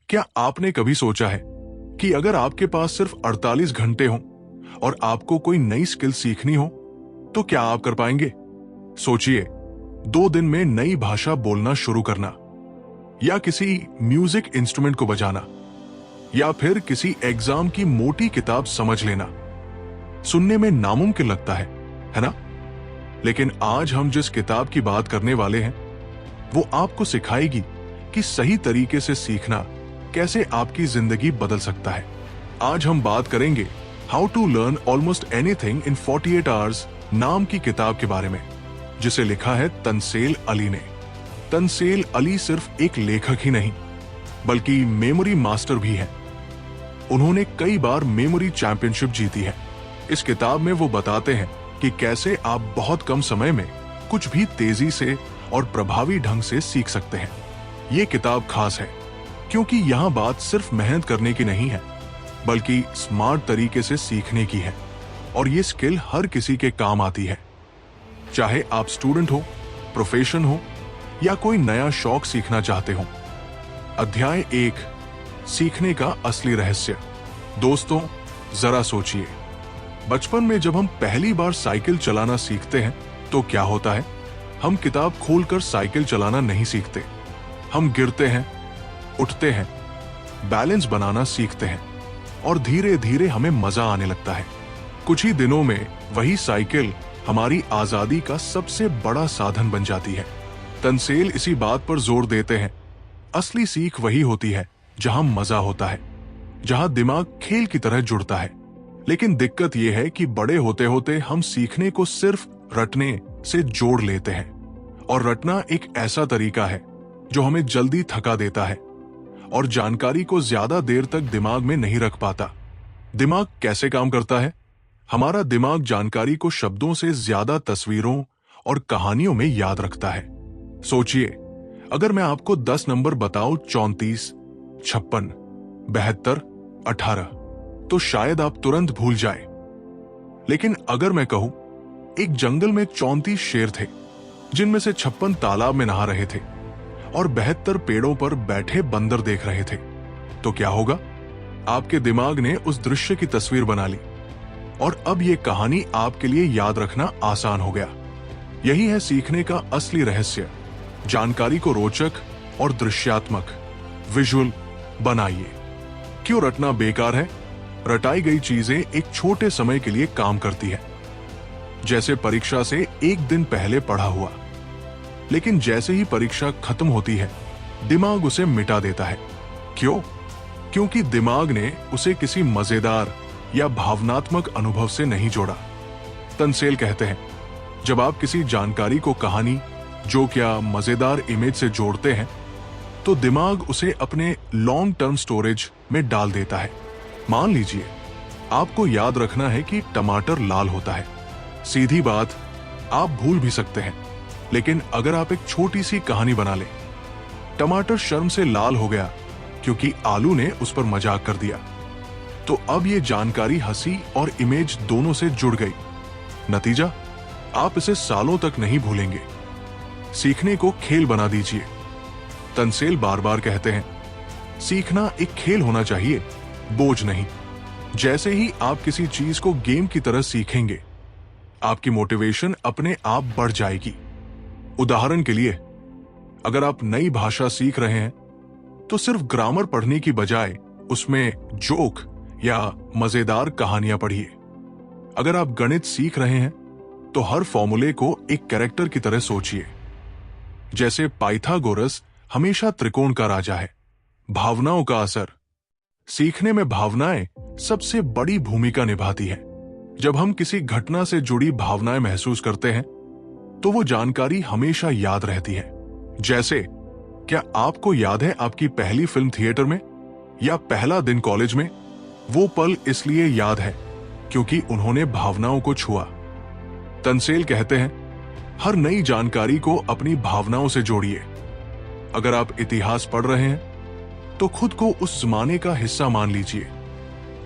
क्या आपने कभी सोचा है कि अगर आपके पास सिर्फ 48 घंटे हों और आपको कोई नई स्किल सीखनी हो तो क्या आप कर पाएंगे? सोचिए, 2 दिन में नई भाषा बोलना शुरू करना, या किसी म्यूजिक इंस्ट्रूमेंट को बजाना, या फिर किसी एग्जाम की मोटी किताब समझ लेना। सुनने में नामुमकिन लगता है ना? लेकिन आज हम जिस किताब की बात करने वाले हैं वो आपको सिखाएगी कि सही तरीके से सीखना कैसे आपकी जिंदगी बदल सकता है। आज हम बात करेंगे how to learn almost anything in 48 hours नाम की किताब के बारे में, जिसे लिखा है तनसेल अली ने। तनसेल अली सिर्फ एक लेखक ही नहीं बल्कि मेमोरी मास्टर भी है। उन्होंने कई बार मेमोरी चैंपियनशिप जीती है। इस किताब में वो बताते हैं कि कैसे आप बहुत कम समय में कुछ भी तेजी से और प्रभावी ढंग से सीख सकते हैं। ये किताब खास है क्योंकि यहाँ बात सिर्फ मेहनत करने की नहीं है बल्कि स्मार्ट तरीके से सीखने की है, और ये स्किल हर किसी के काम आती है, चाहे आप स्टूडेंट हो, प्रोफेशन हो या कोई नया शौक सीखना चाहते हो। अध्याय 1, सीखने का असली रहस्य। दोस्तों, जरा सोचिए, बचपन में जब हम पहली बार साइकिल चलाना सीखते हैं तो क्या होता है? हम किताब खोलकर साइकिल चलाना नहीं सीखते। हम गिरते हैं, उठते हैं, बैलेंस बनाना सीखते हैं और धीरे धीरे हमें मजा आने लगता है। कुछ ही दिनों में वही साइकिल हमारी आजादी का सबसे बड़ा साधन बन जाती है। तनसेल इसी बात पर जोर देते हैं, असली सीख वही होती है जहां मजा होता है, जहां दिमाग खेल की तरह जुड़ता है। लेकिन दिक्कत यह है कि बड़े होते होते हम सीखने को सिर्फ रटने से जोड़ लेते हैं, और रटना एक ऐसा तरीका है जो हमें जल्दी थका देता है और जानकारी को ज्यादा देर तक दिमाग में नहीं रख पाता। दिमाग कैसे काम करता है? हमारा दिमाग जानकारी को शब्दों से ज्यादा तस्वीरों और कहानियों में याद रखता है। सोचिए, अगर मैं आपको 10 नंबर बताऊं, 34, 56, 72, 18, तो शायद आप तुरंत भूल जाए। लेकिन अगर मैं कहूं एक जंगल में 34 शेर थे जिनमें से 56 तालाब में नहा रहे थे और 72 पेड़ों पर बैठे बंदर देख रहे थे, तो क्या होगा? आपके दिमाग ने उस दृश्य की तस्वीर बना ली और अब यह कहानी आपके लिए याद रखना आसान हो गया। यही है सीखने का असली रहस्य। जानकारी को रोचक और दृश्यात्मक, विजुअल बनाइए। क्यों रटना बेकार है? रटाई गई चीजें एक छोटे समय के लिए काम करती है, जैसे परीक्षा से एक दिन पहले पढ़ा हुआ। लेकिन जैसे ही परीक्षा खत्म होती है दिमाग उसे मिटा देता है। क्यों? क्योंकि दिमाग ने उसे किसी मजेदार या भावनात्मक अनुभव से नहीं जोड़ा। तनसेल कहते हैं, जब आप किसी जानकारी को कहानी, जोक या मजेदार इमेज से जोड़ते हैं तो दिमाग उसे अपने लॉन्ग टर्म स्टोरेज में डाल देता है। मान लीजिए आपको याद रखना है कि टमाटर लाल होता है। सीधी बात, आप भूल भी सकते हैं, लेकिन अगर आप एक छोटी सी कहानी बना लें, टमाटर शर्म से लाल हो गया क्योंकि आलू ने उस पर मजाक कर दिया, तो अब ये जानकारी हंसी और इमेज दोनों से जुड़ गई। नतीजा, आप इसे सालों तक नहीं भूलेंगे। सीखने को खेल बना दीजिए। तनसेल बार बार कहते हैं, सीखना एक खेल होना चाहिए, बोझ नहीं। जैसे ही आप किसी चीज को गेम की तरह सीखेंगे आपकी मोटिवेशन अपने आप बढ़ जाएगी। उदाहरण के लिए, अगर आप नई भाषा सीख रहे हैं तो सिर्फ ग्रामर पढ़ने की बजाय उसमें जोक या मजेदार कहानियां पढ़िए। अगर आप गणित सीख रहे हैं तो हर फॉर्मूले को एक कैरेक्टर की तरह सोचिए। जैसे पाइथागोरस हमेशा त्रिकोण का राजा है। भावनाओं का असर। सीखने में भावनाएं सबसे बड़ी भूमिका निभाती है। जब हम किसी घटना से जुड़ी भावनाएं महसूस करते हैं तो वो जानकारी हमेशा याद रहती है। जैसे, क्या आपको याद है आपकी पहली फिल्म थिएटर में या पहला दिन कॉलेज में? वो पल इसलिए याद है क्योंकि उन्होंने भावनाओं को छुआ। तनसेल कहते हैं, हर नई जानकारी को अपनी भावनाओं से जोड़िए। अगर आप इतिहास पढ़ रहे हैं तो खुद को उस जमाने का हिस्सा मान लीजिए।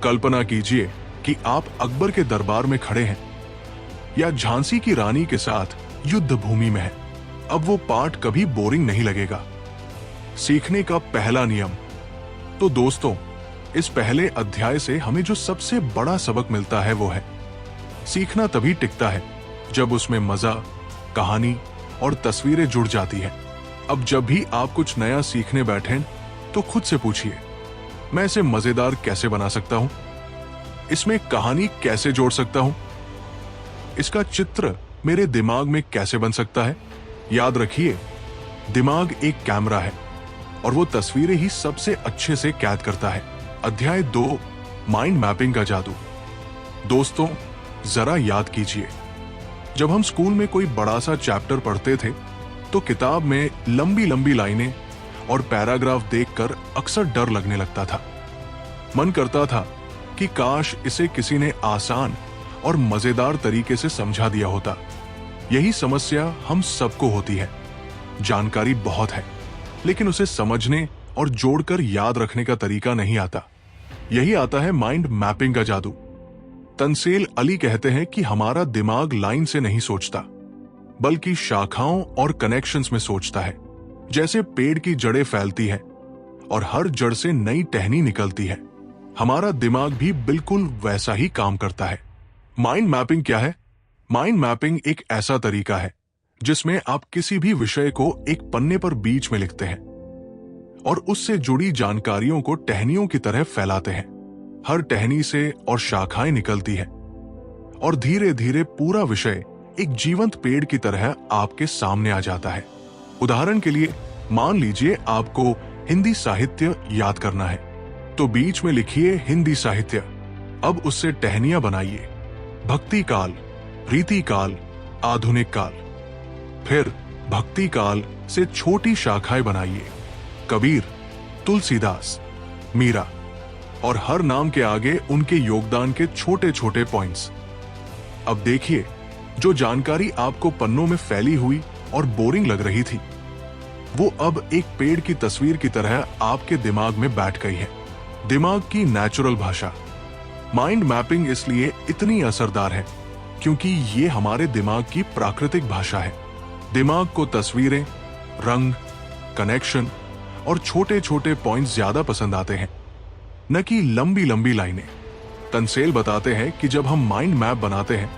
कल्पना कीजिए कि आप अकबर के दरबार में खड़े हैं या झांसी की रानी के साथ युद्ध भूमि में हैं। अब वो पाठ कभी बोरिंग नहीं लगेगा। सीखने का पहला नियम, तो दोस्तों, इस पहले अध्याय से हमें जो सबसे बड़ा सबक मिलता है वो है, सीखना तभी टिकता है जब उसमें मजा, कहानी और तस्वीरें जुड़ जाती हैं। अब जब भी आप कुछ नया सीखने बैठें तो खुद से पूछिए, मैं इसे मजेदार कैसे बना सकता हूं? इसमें कहानी कैसे जोड़ सकता हूं? इसका चित्र मेरे दिमाग में कैसे बन सकता है? याद रखिए, दिमाग एक कैमरा है और वो तस्वीरें ही सबसे अच्छे से कैद करता है। अध्याय 2, माइंड मैपिंग का जादू। दोस्तों, जरा याद कीजिए, जब हम स्कूल में कोई बड़ा सा चैप्टर पढ़ते थे तो किताब में लंबी लंबी लाइनें और पैराग्राफ देखकर अक्सर डर लगने लगता था। मन करता था कि काश इसे किसी ने आसान और मजेदार तरीके से समझा दिया होता। यही समस्या हम सबको होती है। जानकारी बहुत है, लेकिन उसे समझने और जोड़कर याद रखने का तरीका नहीं आता। यही आता है माइंड मैपिंग का जादू। तंसेल अली कहते हैं कि हमारा दिमाग लाइन से नहीं सोचता, बल्कि शाखाओं और कनेक्शंस में सोचता है। जैसे पेड़ की जड़ें फैलती हैं और हर जड़ से नई टहनी निकलती है, हमारा दिमाग भी बिल्कुल वैसा ही काम करता है। माइंड मैपिंग क्या है? माइंड मैपिंग एक ऐसा तरीका है जिसमें आप किसी भी विषय को एक पन्ने पर बीच में लिखते हैं और उससे जुड़ी जानकारियों को टहनियों की तरह फैलाते हैं। हर टहनी से और शाखाएं निकलती हैं और धीरे धीरे पूरा विषय एक जीवंत पेड़ की तरह आपके सामने आ जाता है। उदाहरण के लिए, मान लीजिए आपको हिंदी साहित्य याद करना है, तो बीच में लिखिए हिंदी साहित्य। अब उससे टहनियां बनाइए, भक्ति काल, रीति काल, आधुनिक काल। फिर भक्ति काल से छोटी शाखाएं बनाइए, कबीर, तुलसीदास, मीरा, और हर नाम के आगे उनके योगदान के छोटे छोटे पॉइंट्स। अब देखिए, जो जानकारी आपको पन्नों में फैली हुई और बोरिंग लग रही थी, वो अब एक पेड़ की तस्वीर की तरह आपके दिमाग में बैठ गई है। दिमाग की नेचुरल भाषा। माइंड मैपिंग इसलिए इतनी असरदार है क्योंकि ये हमारे दिमाग की प्राकृतिक भाषा है। दिमाग को तस्वीरें, रंग, कनेक्शन और छोटे छोटे पॉइंट्स ज्यादा पसंद आते हैं, न कि लंबी लंबी लाइनें। तंसेल बताते हैं कि जब हम माइंड मैप बनाते हैं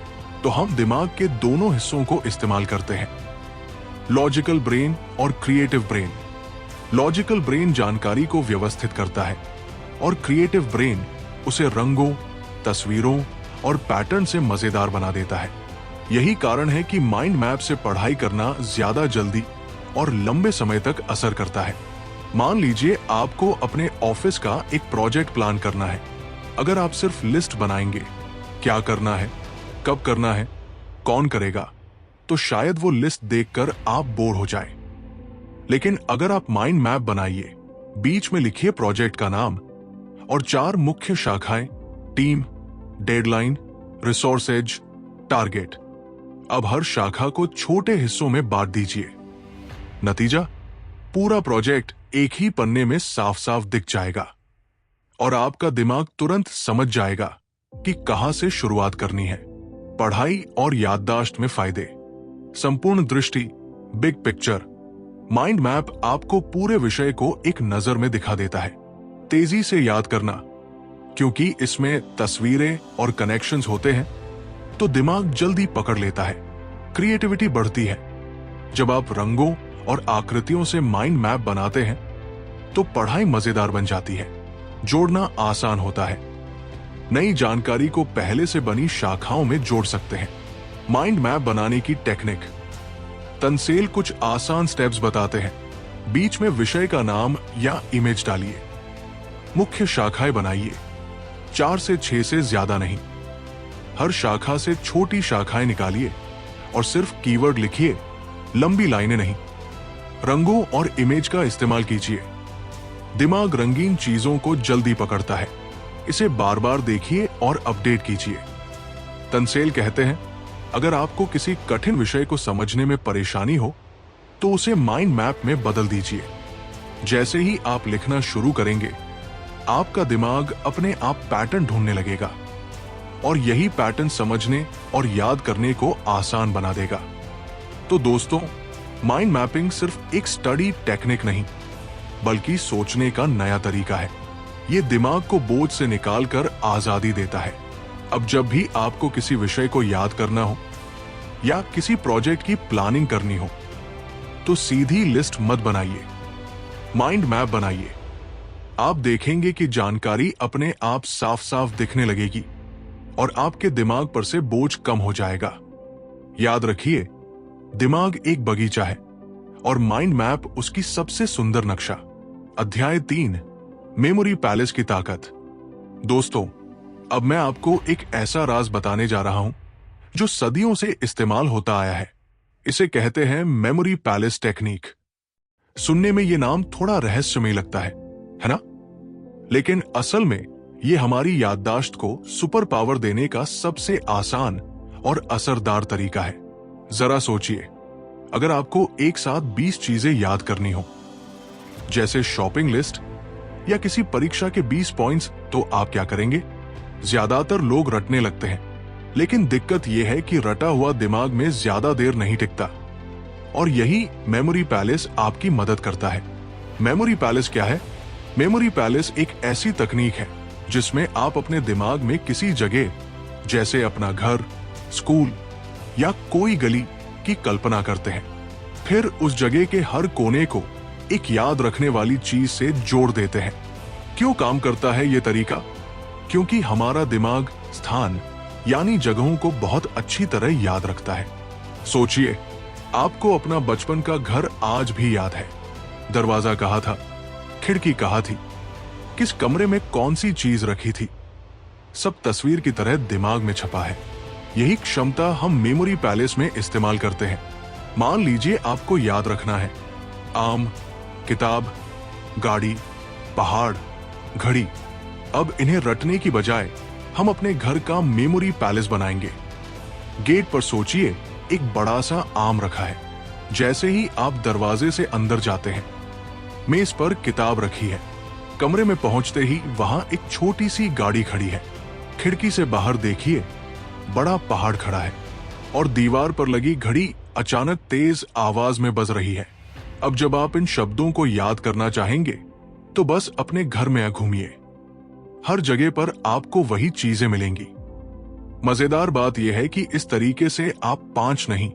तो हम दिमाग के दोनों हिस्सों को इस्तेमाल करते हैं, लॉजिकल ब्रेन और क्रिएटिव ब्रेन। लॉजिकल ब्रेन जानकारी को व्यवस्थित करता है और क्रिएटिव ब्रेन उसे रंगों, तस्वीरों और पैटर्न से मजेदार बना देता है। यही कारण है कि माइंड मैप से पढ़ाई करना ज्यादा जल्दी और लंबे समय तक असर करता है। मान लीजिए आपको अपने ऑफिस का एक प्रोजेक्ट प्लान करना है। अगर आप सिर्फ लिस्ट बनाएंगे, क्या करना है, कब करना है, कौन करेगा, तो शायद वो लिस्ट देखकर आप बोर हो जाए। लेकिन अगर आप माइंड मैप बनाइए, बीच में लिखिए प्रोजेक्ट का नाम और 4 मुख्य शाखाएं, टीम, डेडलाइन, रिसोर्सेज, टारगेट। अब हर शाखा को छोटे हिस्सों में बांट दीजिए। नतीजा, पूरा प्रोजेक्ट एक ही पन्ने में साफ साफ दिख जाएगा और आपका दिमाग तुरंत समझ जाएगा कि कहां से शुरुआत करनी है। पढ़ाई और याददाश्त में फायदे। संपूर्ण दृष्टि, बिग पिक्चर। माइंड मैप आपको पूरे विषय को एक नजर में दिखा देता है। तेजी से याद करना, क्योंकि इसमें तस्वीरें और कनेक्शंस होते हैं तो दिमाग जल्दी पकड़ लेता है। क्रिएटिविटी बढ़ती है। जब आप रंगों और आकृतियों से माइंड मैप बनाते हैं तो पढ़ाई मजेदार बन जाती है, जोड़ना आसान होता है। नई जानकारी को पहले से बनी शाखाओं में जोड़ सकते हैं। माइंड मैप बनाने की टेक्निक। तंसेल कुछ आसान स्टेप्स बताते हैं। बीच में विषय का नाम या इमेज डालिए। मुख्य शाखाएं बनाइए, 4 से 6 से ज्यादा नहीं। हर शाखा से छोटी शाखाएं निकालिए और सिर्फ कीवर्ड लिखिए, लंबी लाइनें नहीं। रंगों और इमेज का इस्तेमाल कीजिए। दिमाग रंगीन चीजों को जल्दी पकड़ता है, इसे बार बार देखिए और अपडेट कीजिए। तंसेल कहते हैं, अगर आपको किसी कठिन विषय को समझने में परेशानी हो तो उसे माइंड मैप में बदल दीजिए। जैसे ही आप लिखना शुरू करेंगे, आपका दिमाग अपने आप पैटर्न ढूंढने लगेगा और यही पैटर्न समझने और याद करने को आसान बना देगा। तो दोस्तों, माइंड मैपिंग सिर्फ एक स्टडी टेक्निक नहीं, बल्कि सोचने का नया तरीका है। ये दिमाग को बोझ से निकालकर आजादी देता है। अब जब भी आपको किसी विषय को याद करना हो या किसी प्रोजेक्ट की प्लानिंग करनी हो, तो सीधी लिस्ट मत बनाइए, माइंड मैप बनाइए। आप देखेंगे कि जानकारी अपने आप साफ साफ दिखने लगेगी और आपके दिमाग पर से बोझ कम हो जाएगा। याद रखिए, दिमाग एक बगीचा है और माइंड मैप उसकी सबसे सुंदर नक्शा। अध्याय 3, मेमोरी पैलेस की ताकत। दोस्तों, अब मैं आपको एक ऐसा राज बताने जा रहा हूं जो सदियों से इस्तेमाल होता आया है। इसे कहते हैं मेमोरी पैलेस टेक्निक। सुनने में यह नाम थोड़ा रहस्यमय लगता है ना? लेकिन असल में यह हमारी याददाश्त को सुपर पावर देने का सबसे आसान और असरदार तरीका है। जरा सोचिए, अगर आपको एक साथ 20 चीजें याद करनी हो, जैसे शॉपिंग लिस्ट या किसी परीक्षा के 20 पॉइंट्स, तो आप क्या करेंगे? ज्यादातर लोग रटने लगते हैं, लेकिन दिक्कत यह है कि रटा हुआ दिमाग में ज्यादा देर नहीं टिकता। और यही मेमोरी पैलेस आपकी मदद करता है। मेमोरी पैलेस क्या है? मेमोरी पैलेस एक ऐसी तकनीक है जिसमें आप अपने दिमाग में किसी जगह, जैसे अपना घर, स्कूल या कोई गली की कल्पना करते हैं। फिर उस जगह के हर कोने को एक याद रखने वाली चीज से जोड़ देते हैं। क्यों काम करता है ये तरीका? क्योंकि हमारा दिमाग स्थान यानी जगहों को बहुत अच्छी तरह याद रखता है। सोचिए, आपको अपना बचपन का घर आज भी याद है। दरवाजा कहाँ था, खिड़की कहाँ थी, किस कमरे में कौन सी चीज रखी थी, सब तस्वीर की तरह दिमाग में छपा है। यही क्षमता हम मेमोरी पैलेस में इस्तेमाल करते हैं। मान लीजिए आपको याद रखना है आम, किताब, गाड़ी, पहाड़, घड़ी। अब इन्हें रटने की बजाय हम अपने घर का मेमोरी पैलेस बनाएंगे। गेट पर सोचिए, एक बड़ा सा आम रखा है। जैसे ही आप दरवाजे से अंदर जाते हैं, मेज पर किताब रखी है। कमरे में पहुंचते ही वहां एक छोटी सी गाड़ी खड़ी है। खिड़की से बाहर देखिए, बड़ा पहाड़ खड़ा है और दीवार पर लगी घड़ी अचानक तेज आवाज में बज रही है। अब जब आप इन शब्दों को याद करना चाहेंगे, तो बस अपने घर में घूमिए। हर जगह पर आपको वही चीजें मिलेंगी। मजेदार बात यह है कि इस तरीके से आप 5 नहीं,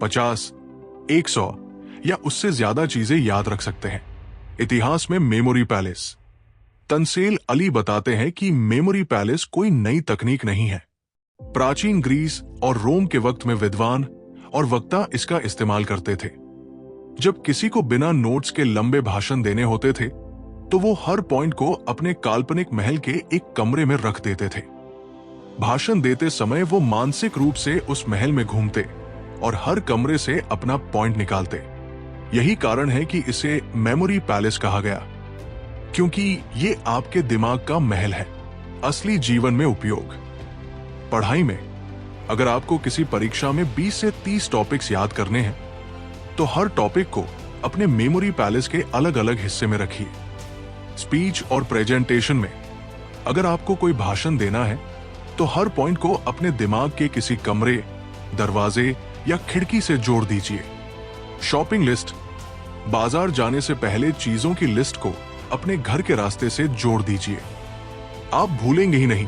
50, 100 या उससे ज्यादा चीजें याद रख सकते हैं। इतिहास में मेमोरी पैलेस। तंसेल अली बताते हैं कि मेमोरी पैलेस कोई नई तकनीक नहीं है। प्राचीन ग्रीस और रोम के वक्त में विद्वान और वक्ता इसका इस्तेमाल करते थे। जब किसी को बिना नोट्स के लंबे भाषण देने होते थे, तो वो हर पॉइंट को अपने काल्पनिक महल के एक कमरे में रख देते थे। भाषण देते समय वो मानसिक रूप से उस महल में घूमते और हर कमरे से अपना पॉइंट निकालते। यही कारण है कि इसे मेमोरी पैलेस कहा गया, क्योंकि ये आपके दिमाग का महल है। असली जीवन में उपयोग। पढ़ाई में अगर आपको किसी परीक्षा में 20 से 30 टॉपिक्स याद करने हैं, तो हर टॉपिक को अपने मेमोरी पैलेस के अलग अलग हिस्से में रखिए। स्पीच और प्रेजेंटेशन में अगर आपको कोई भाषण देना है, तो हर पॉइंट को अपने दिमाग के किसी कमरे, दरवाजे या खिड़की से जोड़ दीजिए। शॉपिंग लिस्ट, बाजार जाने से पहले चीजों की लिस्ट को अपने घर के रास्ते से जोड़ दीजिए। आप भूलेंगे ही नहीं।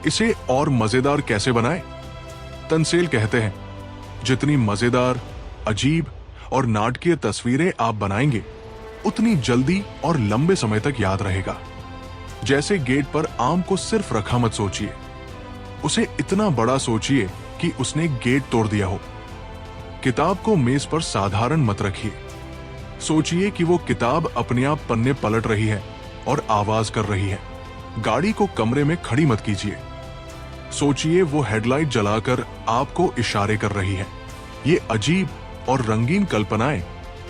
इसे और मजेदार कैसे बनाएं? तंसेल कहते हैं, जितनी मजेदार, अजीब और नाटकीय तस्वीरें आप बनाएंगे, उतनी जल्दी और लंबे समय तक याद रहेगा। जैसे गेट पर आम को सिर्फ रखा मत सोचिए, उसे इतना बड़ा सोचिए कि उसने गेट तोड़ दिया हो। किताब को मेज पर साधारण मत रखिए। सोचिए कि वो किताब अपने आप पन्ने पलट रही है और आवाज कर रही है। गाड़ी को कमरे में खड़ी मत कीजिए। सोचिए वो हेडलाइट जलाकर आपको इशारे कर रही है। ये अजीब और रंगीन कल्पनाएं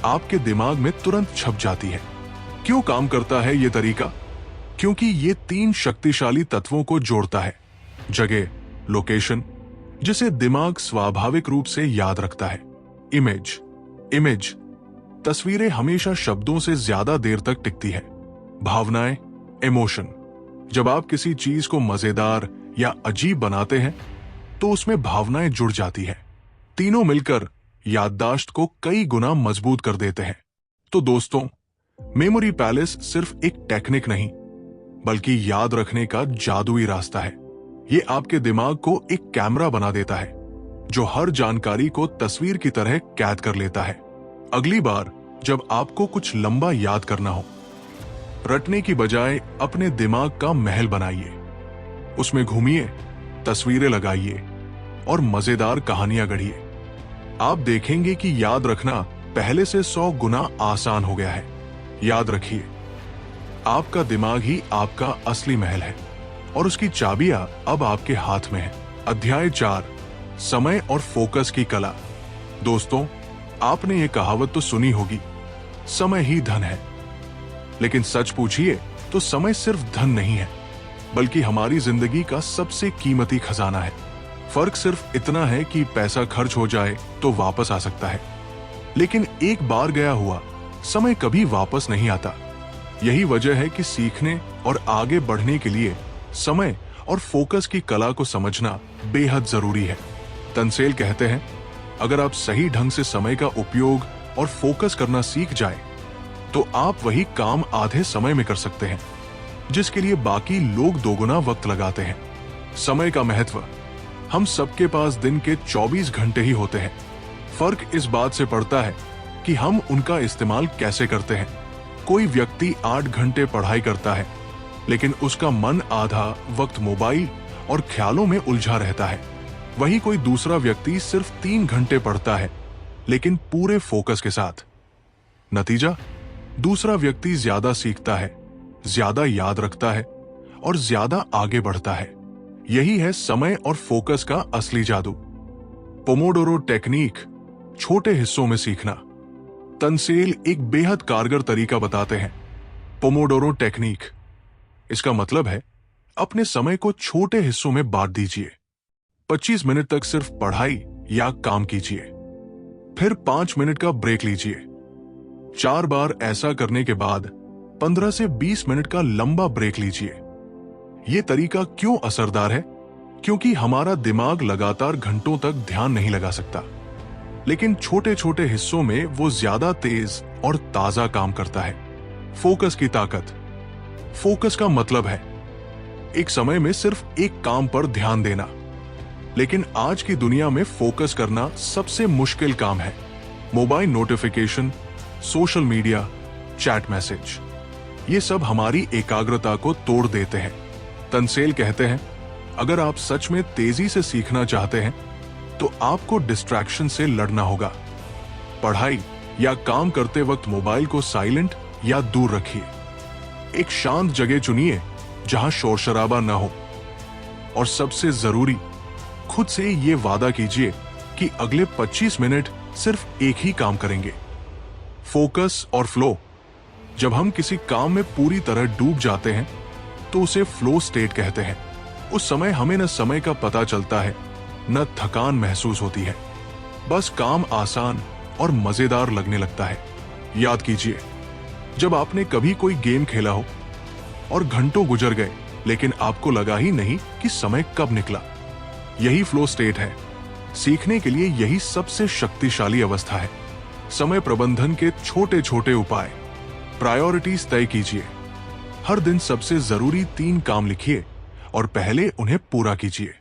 आपके दिमाग में तुरंत छप जाती है। क्यों काम करता है ये तरीका? क्योंकि ये 3 शक्तिशाली तत्वों को जोड़ता है। जगह, लोकेशन, जिसे दिमाग स्वाभाविक रूप से याद रखता है। इमेज, तस्वीरें हमेशा शब्दों से ज्यादा देर तक टिकती है। भावनाएं, इमोशन, जब आप किसी चीज को मजेदार या अजीब बनाते हैं, तो उसमें भावनाएं जुड़ जाती है। तीनों मिलकर याददाश्त को कई गुना मजबूत कर देते हैं। तो दोस्तों, मेमोरी पैलेस सिर्फ एक टेक्निक नहीं, बल्कि याद रखने का जादुई रास्ता है। ये आपके दिमाग को एक कैमरा बना देता है जो हर जानकारी को तस्वीर की तरह कैद कर लेता है। अगली बार जब आपको कुछ लंबा याद करना हो, रटने की बजाय अपने दिमाग का महल बनाइए, उसमें घूमिए, तस्वीरें लगाइए और मजेदार कहानियां गढ़िए। आप देखेंगे कि याद रखना पहले से 100 गुना आसान हो गया है। याद रखिए, आपका दिमाग ही आपका असली महल है और उसकी चाबियां अब आपके हाथ में है। अध्याय 4, समय और फोकस की कला। दोस्तों, आपने ये कहावत तो सुनी होगी, समय ही धन है। लेकिन सच पूछिए तो समय सिर्फ धन नहीं है, बल्कि हमारी जिंदगी का सबसे कीमती खजाना है। फर्क सिर्फ इतना है कि पैसा खर्च हो जाए तो वापस आ सकता है, लेकिन एक बार गया हुआ समय कभी वापस नहीं आता। यही वजह है कि सीखने और आगे बढ़ने के लिए समय और फोकस की कला को समझना बेहद जरूरी है। तंसेल कहते हैं, अगर आप सही ढंग से समय का उपयोग और फोकस करना सीख जाए तो आप वही काम आधे समय में कर सकते हैं जिसके लिए बाकी लोग दोगुना वक्त लगाते हैं। समय का महत्व। हम सबके पास दिन के 24 घंटे ही होते हैं। फर्क इस बात से पड़ता है कि हम उनका इस्तेमाल कैसे करते हैं। कोई व्यक्ति 8 घंटे पढ़ाई करता है, लेकिन उसका मन आधा वक्त मोबाइल और ख्यालों में उलझा रहता है। वही कोई दूसरा व्यक्ति सिर्फ 3 घंटे पढ़ता है, लेकिन पूरे फोकस के साथ। नतीजा, दूसरा व्यक्ति ज्यादा सीखता है, ज्यादा याद रखता है और ज्यादा आगे बढ़ता है। यही है समय और फोकस का असली जादू। पोमोडोरो टेक्निक, छोटे हिस्सों में सीखना। तंसेल एक बेहद कारगर तरीका बताते हैं, पोमोडोरो टेक्निक। इसका मतलब है अपने समय को छोटे हिस्सों में बांट दीजिए। 25 मिनट तक सिर्फ पढ़ाई या काम कीजिए, फिर 5 मिनट का ब्रेक लीजिए। 4 बार ऐसा करने के बाद 15 से 20 मिनट का लंबा ब्रेक लीजिए। यह तरीका क्यों असरदार है? क्योंकि हमारा दिमाग लगातार घंटों तक ध्यान नहीं लगा सकता, लेकिन छोटे छोटे हिस्सों में वो ज्यादा तेज और ताजा काम करता है। फोकस की ताकत। फोकस का मतलब है एक समय में सिर्फ एक काम पर ध्यान देना, लेकिन आज की दुनिया में फोकस करना सबसे मुश्किल काम है। Mobile notification, social media, chat message, ये सब हमारी एकाग्रता को तोड़ देते हैं। तंसेल कहते हैं, अगर आप सच में तेजी से सीखना चाहते हैं तो आपको डिस्ट्रैक्शन से लड़ना होगा। पढ़ाई या काम करते वक्त मोबाइल को साइलेंट या दूर रखिए। एक शांत जगह चुनिए जहां शोर शराबा न हो। और सबसे जरूरी, खुद से ये वादा कीजिए कि अगले 25 मिनट सिर्फ एक ही काम करेंगे। फोकस और फ्लो। जब हम किसी काम में पूरी तरह डूब जाते हैं तो उसे फ्लो स्टेट कहते हैं। उस समय हमें न समय का पता चलता है, न थकान महसूस होती है। बस काम आसान और मजेदार लगने लगता है। याद कीजिए, जब आपने कभी कोई गेम खेला हो और घंटों गुजर गए लेकिन आपको लगा ही नहीं कि समय कब निकला, यही फ्लो स्टेट है। सीखने के लिए यही सबसे शक्तिशाली अवस्था है। समय प्रबंधन के छोटे छोटे उपाय। प्रायोरिटीज तय कीजिए। हर दिन सबसे जरूरी 3 काम लिखिए और पहले उन्हें पूरा कीजिए।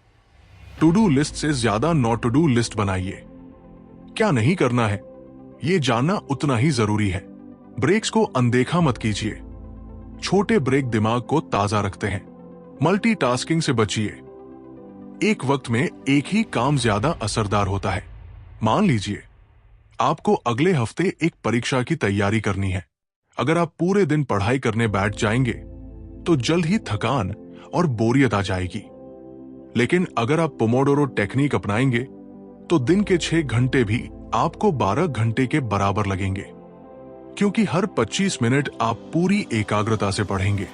टू डू लिस्ट से ज्यादा नॉट टू डू लिस्ट बनाइए। क्या नहीं करना है, ये जानना उतना ही जरूरी है। ब्रेक्स को अनदेखा मत कीजिए। छोटे ब्रेक दिमाग को ताजा रखते हैं। मल्टीटास्किंग से बचिए। एक वक्त में एक ही काम ज्यादा असरदार होता है। मान लीजिए आपको अगले हफ्ते एक परीक्षा की तैयारी करनी है। अगर आप पूरे दिन पढ़ाई करने बैठ जाएंगे तो जल्द ही थकान और बोरियत आ जाएगी। लेकिन अगर आप पोमोडोरो टेक्निक अपनाएंगे तो दिन के 6 घंटे भी आपको 12 घंटे के बराबर लगेंगे, क्योंकि हर 25 मिनट आप पूरी एकाग्रता से पढ़ेंगे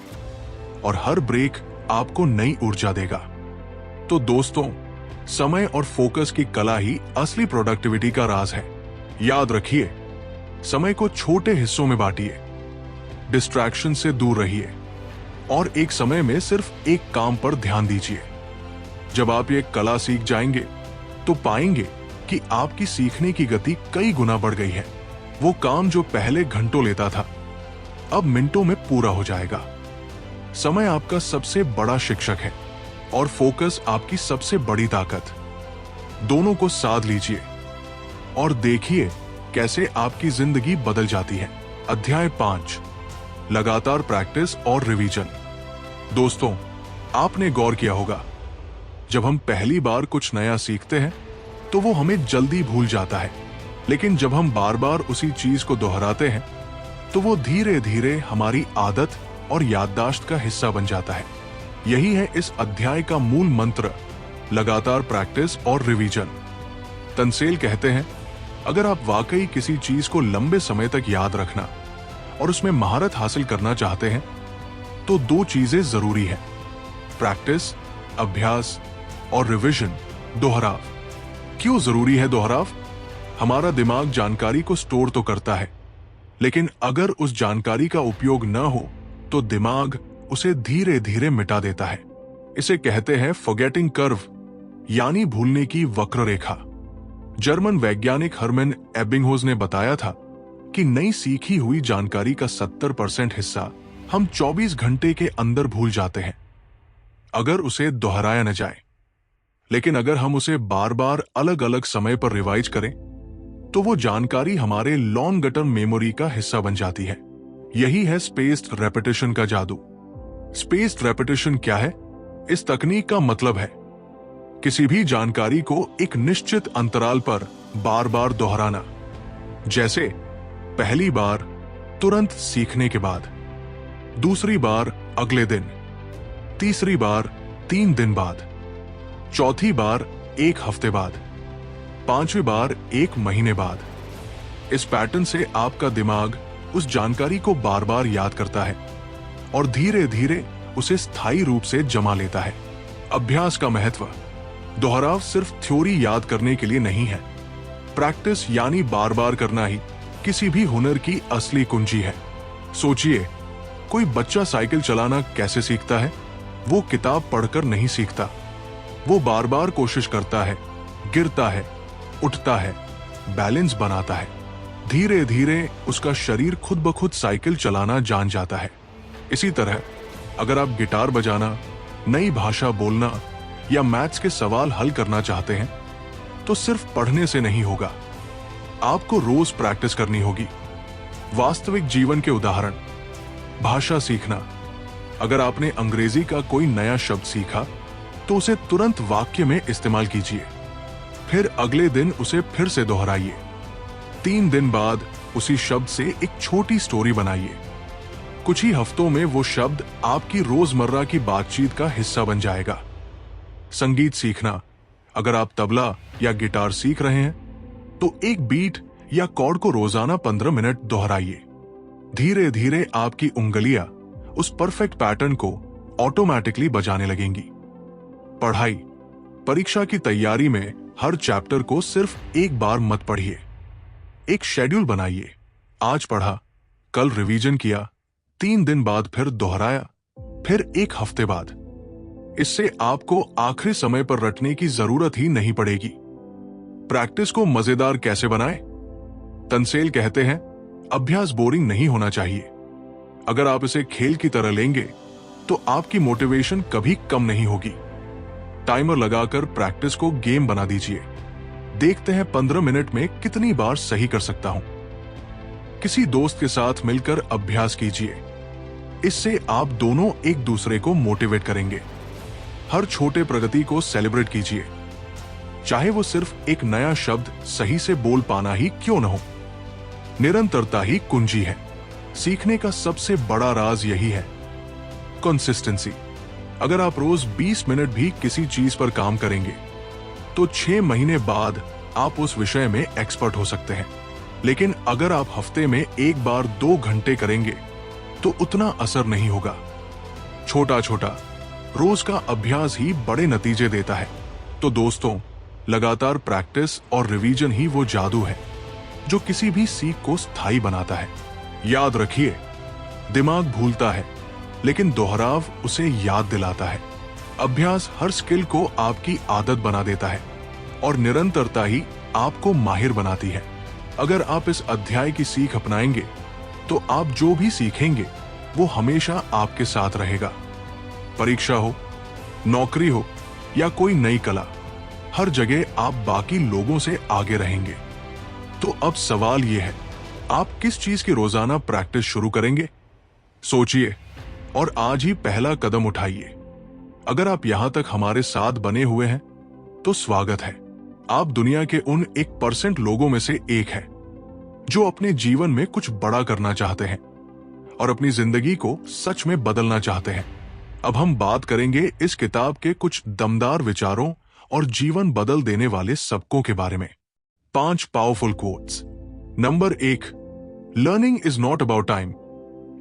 और हर ब्रेक आपको नई ऊर्जा देगा। तो दोस्तों, समय और फोकस की कला ही असली प्रोडक्टिविटी का राज है। याद रखिए, समय को छोटे हिस्सों में बांटिए, डिस्ट्रैक्शन से दूर रहिए और एक समय में सिर्फ एक काम पर ध्यान दीजिए। जब आप ये कला सीख जाएंगे तो पाएंगे कि आपकी सीखने की गति कई गुना बढ़ गई है। वो काम जो पहले घंटों लेता था अब मिनटों में पूरा हो जाएगा। समय आपका सबसे बड़ा शिक्षक है और फोकस आपकी सबसे बड़ी ताकत। दोनों को साध लीजिए और देखिए कैसे आपकी जिंदगी बदल जाती है। अध्याय 5, लगातार प्रैक्टिस और रिवीजन। दोस्तों, आपने गौर किया होगा, जब हम पहली बार कुछ नया सीखते हैं तो वो हमें जल्दी भूल जाता है, लेकिन जब हम बार बार उसी चीज को दोहराते हैं तो वो धीरे धीरे हमारी आदत और याददाश्त का हिस्सा बन जाता है। यही है इस अध्याय का मूल मंत्र, लगातार प्रैक्टिस और रिवीजन। तंसेल कहते हैं, अगर आप वाकई किसी चीज को लंबे समय तक याद रखना और उसमें महारत हासिल करना चाहते हैं तो 2 चीजें जरूरी है, प्रैक्टिस, अभ्यास, और रिवीजन, दोहराव। क्यों जरूरी है दोहराव? हमारा दिमाग जानकारी को स्टोर तो करता है, लेकिन अगर उस जानकारी का उपयोग न हो तो दिमाग उसे धीरे धीरे मिटा देता है। इसे कहते हैं फॉरगेटिंग कर्व, यानी भूलने की वक्र रेखा। जर्मन वैज्ञानिक हर्मन एबिंगहोस ने बताया था कि नई सीखी हुई जानकारी का 70% हिस्सा हम 24 घंटे के अंदर भूल जाते हैं अगर उसे दोहराया न जाए। लेकिन अगर हम उसे बार बार अलग अलग समय पर रिवाइज करें तो वो जानकारी हमारे लॉन्ग टर्म मेमोरी का हिस्सा बन जाती है। यही है स्पेस्ड रेपिटेशन का जादू। स्पेस्ड रेपिटेशन क्या है? इस तकनीक का मतलब है किसी भी जानकारी को एक निश्चित अंतराल पर बार बार दोहराना। जैसे पहली बार तुरंत सीखने के बाद, दूसरी बार अगले दिन, तीसरी बार 3 दिन बाद, चौथी बार 1 हफ्ते बाद, 5वीं बार 1 महीने बाद। इस पैटर्न से आपका दिमाग उस जानकारी को बार बार याद करता है और धीरे धीरे उसे स्थायी रूप से जमा लेता है। अभ्यास का महत्व। दोहराव सिर्फ थ्योरी याद करने के लिए नहीं है। प्रैक्टिस यानी बार बार करना ही किसी भी हुनर की असली कुंजी है। सोचिए, कोई बच्चा साइकिल चलाना कैसे सीखता है? वो किताब पढ़कर नहीं सीखता, वो बार बार कोशिश करता है, गिरता है, उठता है, बैलेंस बनाता है। धीरे धीरे उसका शरीर खुद ब खुद साइकिल चलाना जान जाता है। इसी तरह अगर आप गिटार बजाना, नई भाषा बोलना या मैथ्स के सवाल हल करना चाहते हैं तो सिर्फ पढ़ने से नहीं होगा, आपको रोज प्रैक्टिस करनी होगी। वास्तविक जीवन के उदाहरण। भाषा सीखना। अगर आपने अंग्रेजी का कोई नया शब्द सीखा तो उसे तुरंत वाक्य में इस्तेमाल कीजिए, फिर अगले दिन उसे फिर से दोहराइए। 3 दिन बाद उसी शब्द से एक छोटी स्टोरी बनाइए। कुछ ही हफ्तों में वो शब्द आपकी रोजमर्रा की बातचीत का हिस्सा बन जाएगा। संगीत सीखना। अगर आप तबला या गिटार सीख रहे हैं तो एक बीट या कॉर्ड को रोजाना 15 मिनट दोहराइए। धीरे धीरे आपकी उंगलियां उस परफेक्ट पैटर्न को ऑटोमेटिकली बजाने लगेंगी। पढ़ाई। परीक्षा की तैयारी में हर चैप्टर को सिर्फ एक बार मत पढ़िए। एक शेड्यूल बनाइए। आज पढ़ा, कल रिवीजन किया, 3 दिन बाद फिर दोहराया, फिर 1 हफ्ते बाद। इससे आपको आखिरी समय पर रटने की जरूरत ही नहीं पड़ेगी। प्रैक्टिस को मजेदार कैसे बनाएं? तंसेल कहते हैं, अभ्यास बोरिंग नहीं होना चाहिए। अगर आप इसे खेल की तरह लेंगे तो आपकी मोटिवेशन कभी कम नहीं होगी। टाइमर लगाकर प्रैक्टिस को गेम बना दीजिए। देखते हैं 15 मिनट में कितनी बार सही कर सकता हूं। किसी दोस्त के साथ मिलकर अभ्यास कीजिए। इससे आप दोनों एक दूसरे को मोटिवेट करेंगे। हर छोटे प्रगति को सेलिब्रेट कीजिए, चाहे वो सिर्फ एक नया शब्द सही से बोल पाना ही क्यों न हो। निरंतरता ही कुंजी है। सीखने का सबसे बड़ा राज यही है, कंसिस्टेंसी। अगर आप रोज 20 मिनट भी किसी चीज पर काम करेंगे तो 6 महीने बाद आप उस विषय में एक्सपर्ट हो सकते हैं। लेकिन अगर आप हफ्ते में एक बार 2 घंटे करेंगे तो उतना असर नहीं होगा। छोटा छोटा रोज का अभ्यास ही बड़े नतीजे देता है। तो दोस्तों, लगातार प्रैक्टिस और रिवीजन ही वो जादू है जो किसी भी सीख को स्थायी बनाता है। याद रखिए, दिमाग भूलता है लेकिन दोहराव उसे याद दिलाता है। अभ्यास हर स्किल को आपकी आदत बना देता है और निरंतरता ही आपको माहिर बनाती है। अगर आप इस अध्याय की सीख अपनाएंगे तो आप जो भी सीखेंगे वो हमेशा आपके साथ रहेगा। परीक्षा हो, नौकरी हो या कोई नई कला, हर जगह आप बाकी लोगों से आगे रहेंगे। तो अब सवाल यह है, आप किस चीज की रोजाना प्रैक्टिस शुरू करेंगे? सोचिए और आज ही पहला कदम उठाइए। अगर आप यहां तक हमारे साथ बने हुए हैं तो स्वागत है। आप दुनिया के उन 1% लोगों में से एक हैं जो अपने जीवन में कुछ बड़ा करना चाहते हैं और अपनी जिंदगी को सच में बदलना चाहते हैं। अब हम बात करेंगे इस किताब के कुछ दमदार विचारों और जीवन बदल देने वाले सबकों के बारे में। 5 powerful quotes. Number 1, learning is not about time,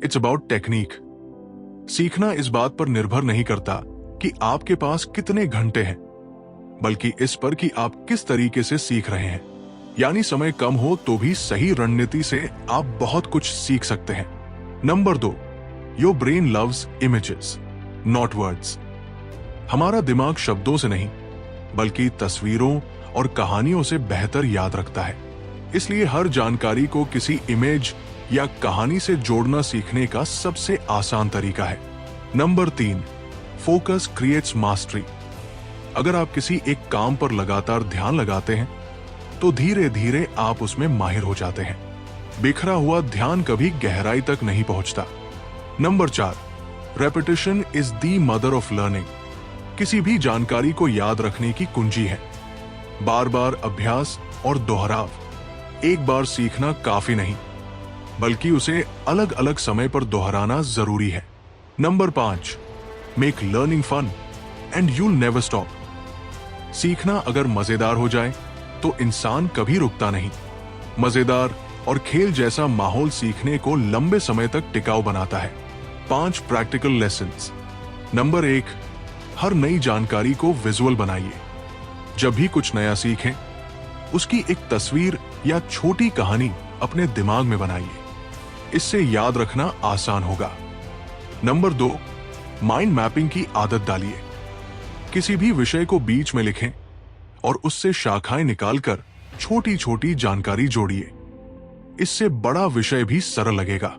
it's about technique. सीखना इस बात पर निर्भर नहीं करता कि आपके पास कितने घंटे हैं, बल्कि इस पर कि आप किस तरीके से सीख रहे हैं। यानी समय कम हो तो भी सही रणनीति से आप बहुत कुछ सीख सकते हैं। Number 2, your brain loves images not words. हमारा दिमाग शब्दों से नहीं बल्कि तस्वीरों और कहानियों से बेहतर याद रखता है। इसलिए हर जानकारी को किसी इमेज या कहानी से जोड़ना सीखने का सबसे आसान तरीका है। Number 3, focus creates mastery. अगर आप किसी एक काम पर लगातार ध्यान लगाते हैं तो धीरे धीरे आप उसमें माहिर हो जाते हैं। बिखरा हुआ ध्यान कभी गहराई तक नहीं पहुंचता। Number 4, repetition is the mother of learning. किसी भी जानकारी को याद रखने की कुंजी है बार बार अभ्यास और दोहराव। एक बार सीखना काफी नहीं बल्कि उसे अलग अलग समय पर दोहराना जरूरी है। Number 5, make learning fun and you'll never stop. सीखना अगर मजेदार हो जाए तो इंसान कभी रुकता नहीं। मजेदार और खेल जैसा माहौल सीखने को लंबे समय तक टिकाऊ बनाता है। 5 प्रैक्टिकल लेसन्स। नंबर 1, हर नई जानकारी को विजुअल बनाइए। जब भी कुछ नया सीखें उसकी एक तस्वीर या छोटी कहानी अपने दिमाग में बनाइए। इससे याद रखना आसान होगा। नंबर 2, माइंड मैपिंग की आदत डालिए। किसी भी विषय को बीच में लिखें और उससे शाखाएं निकालकर छोटी छोटी जानकारी जोड़िए। इससे बड़ा विषय भी सरल लगेगा।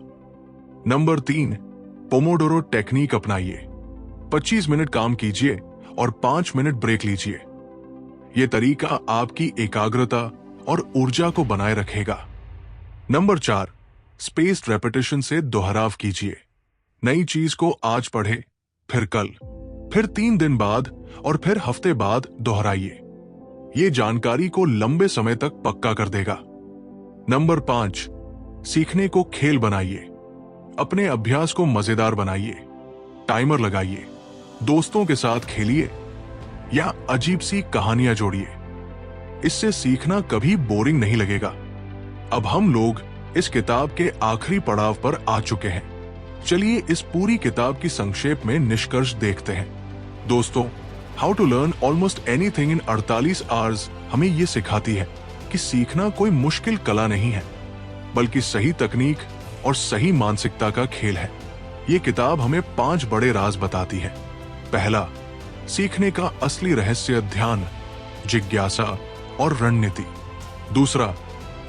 नंबर 3, पोमोडोरो टेक्निक अपनाइए। 25 मिनट काम कीजिए और 5 मिनट ब्रेक लीजिए। यह तरीका आपकी एकाग्रता और ऊर्जा को बनाए रखेगा। नंबर 4, स्पेस्ड रेपिटेशन से दोहराव कीजिए। नई चीज को आज पढ़े, फिर कल, फिर 3 दिन बाद और फिर हफ्ते बाद दोहराइए। ये जानकारी को लंबे समय तक पक्का कर देगा। नंबर 5, सीखने को खेल बनाइए। अपने अभ्यास को मजेदार बनाइए। टाइमर लगाइए, दोस्तों के साथ खेलिए या अजीब सी कहानियां जोड़िए। इससे सीखना कभी बोरिंग नहीं लगेगा। अब हम लोग इस किताब के आखिरी पड़ाव पर आ चुके हैं। चलिए इस पूरी किताब की संक्षेप में निष्कर्ष देखते हैं। दोस्तों, how to learn almost anything in 48 hours हमें यह सिखाती है कि सीखना कोई मुश्किल कला नहीं है बल्कि सही तकनीक और सही मानसिकता का खेल है। ये किताब हमें 5 बड़े राज बताती है। पहला, सीखने का असली रहस्य ध्यान, जिज्ञासा और रणनीति। दूसरा,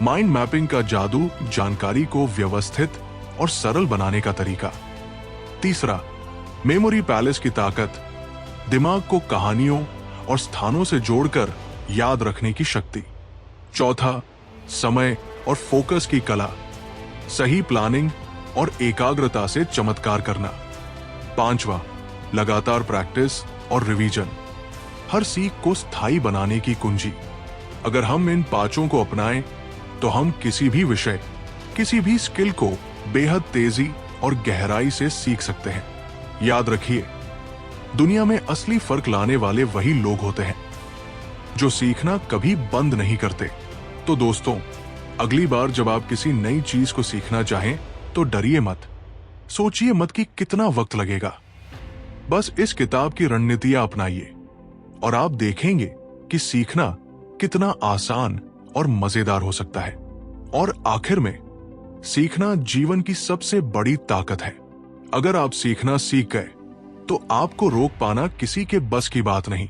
माइंड मैपिंग का जादू, जानकारी को व्यवस्थित और सरल बनाने का तरीका। तीसरा, मेमोरी पैलेस की ताकत, दिमाग को कहानियों और स्थानों से जोड़कर याद रखने की शक्ति। चौथा, समय और फोकस की कला, सही प्लानिंग और एकाग्रता से चमत्कार करना। पांचवा, लगातार प्रैक्टिस और रिवीजन, हर सीख को स्थायी बनाने की कुंजी। अगर हम इन 5 को अपनाएं तो हम किसी भी विषय, किसी भी स्किल को बेहद तेजी और गहराई से सीख सकते हैं। याद रखिए, दुनिया में असली फर्क लाने वाले वही लोग होते हैं जो सीखना कभी बंद नहीं करते। तो दोस्तों, अगली बार जब आप किसी नई चीज को सीखना चाहें तो डरिए मत, सोचिए मत कि कितना वक्त लगेगा। बस इस किताब की रणनीतियां अपनाइए और आप देखेंगे कि सीखना कितना आसान और मजेदार हो सकता है। और आखिर में, सीखना जीवन की सबसे बड़ी ताकत है। अगर आप सीखना सीख गए तो आपको रोक पाना किसी के बस की बात नहीं।